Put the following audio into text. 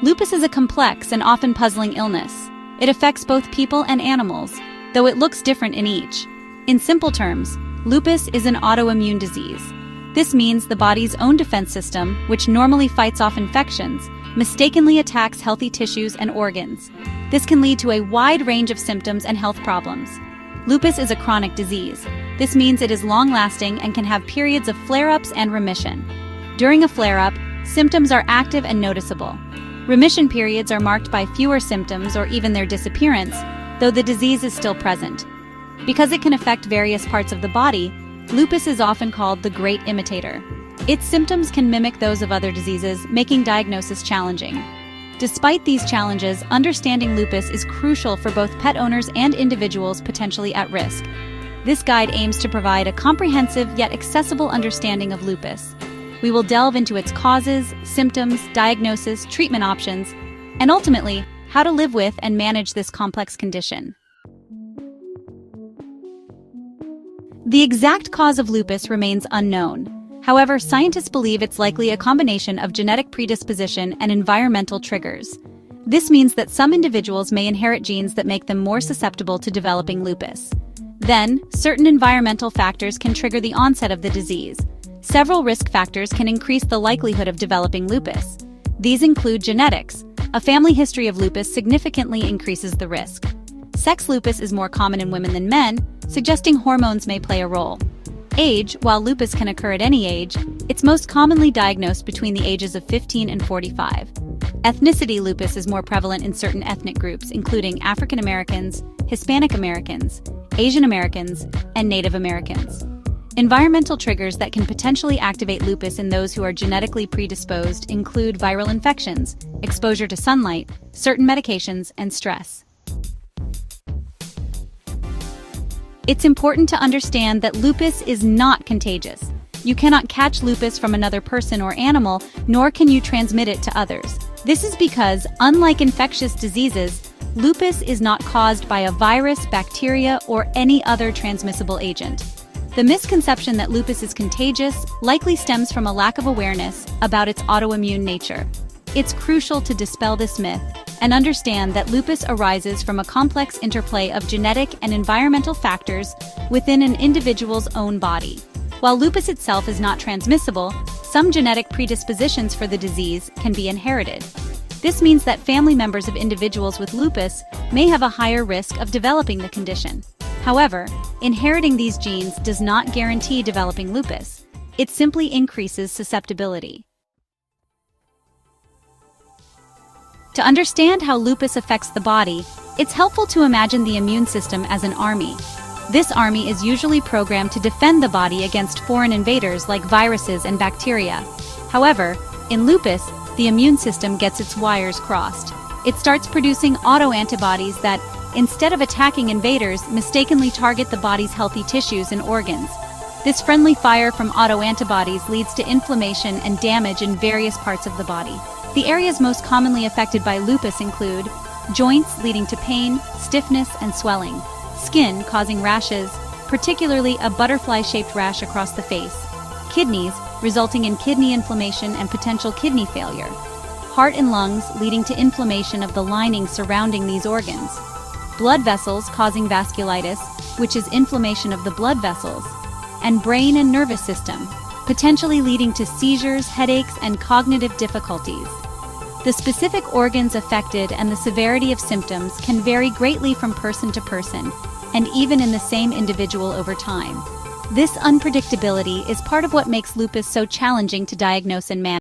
Lupus is a complex and often puzzling illness. It affects both people and animals, though it looks different in each. In simple terms, lupus is an autoimmune disease. This means the body's own defense system, which normally fights off infections, mistakenly attacks healthy tissues and organs. This can lead to a wide range of symptoms and health problems. Lupus is a chronic disease. This means it is long-lasting and can have periods of flare-ups and remission. During a flare-up, symptoms are active and noticeable. Remission periods are marked by fewer symptoms or even their disappearance, though the disease is still present. Because it can affect various parts of the body, lupus is often called the great imitator. Its symptoms can mimic those of other diseases, making diagnosis challenging. Despite these challenges, understanding lupus is crucial for both pet owners and individuals potentially at risk. This guide aims to provide a comprehensive yet accessible understanding of lupus. We will delve into its causes, symptoms, diagnosis, treatment options, and ultimately, how to live with and manage this complex condition. The exact cause of lupus remains unknown. However, scientists believe it's likely a combination of genetic predisposition and environmental triggers. This means that some individuals may inherit genes that make them more susceptible to developing lupus. Then, certain environmental factors can trigger the onset of the disease. Several risk factors can increase the likelihood of developing lupus. These include genetics. A family history of lupus significantly increases the risk. Sex lupus is more common in women than men, suggesting hormones may play a role. Age, while lupus can occur at any age, it's most commonly diagnosed between the ages of 15 and 45. Ethnicity: lupus is more prevalent in certain ethnic groups, including African Americans, Hispanic Americans, Asian Americans, and Native Americans. Environmental triggers that can potentially activate lupus in those who are genetically predisposed include viral infections, exposure to sunlight, certain medications, and stress. It's important to understand that lupus is not contagious. You cannot catch lupus from another person or animal, nor can you transmit it to others. This is because, unlike infectious diseases, lupus is not caused by a virus, bacteria, or any other transmissible agent. The misconception that lupus is contagious likely stems from a lack of awareness about its autoimmune nature. It's crucial to dispel this myth and understand that lupus arises from a complex interplay of genetic and environmental factors within an individual's own body. While lupus itself is not transmissible, some genetic predispositions for the disease can be inherited. This means that family members of individuals with lupus may have a higher risk of developing the condition. However, inheriting these genes does not guarantee developing lupus. It simply increases susceptibility. To understand how lupus affects the body, it's helpful to imagine the immune system as an army. This army is usually programmed to defend the body against foreign invaders like viruses and bacteria. However, in lupus, the immune system gets its wires crossed. It starts producing autoantibodies that, instead of attacking invaders, mistakenly target the body's healthy tissues and organs. This friendly fire from autoantibodies leads to inflammation and damage in various parts of the body. The areas most commonly affected by lupus include joints, leading to pain, stiffness, and swelling; skin, causing rashes, particularly a butterfly-shaped rash across the face; kidneys, resulting in kidney inflammation and potential kidney failure; heart and lungs, leading to inflammation of the lining surrounding these organs; blood vessels, causing vasculitis, which is inflammation of the blood vessels; and brain and nervous system, potentially leading to seizures, headaches, and cognitive difficulties. The specific organs affected and the severity of symptoms can vary greatly from person to person, and even in the same individual over time. This unpredictability is part of what makes lupus so challenging to diagnose and manage.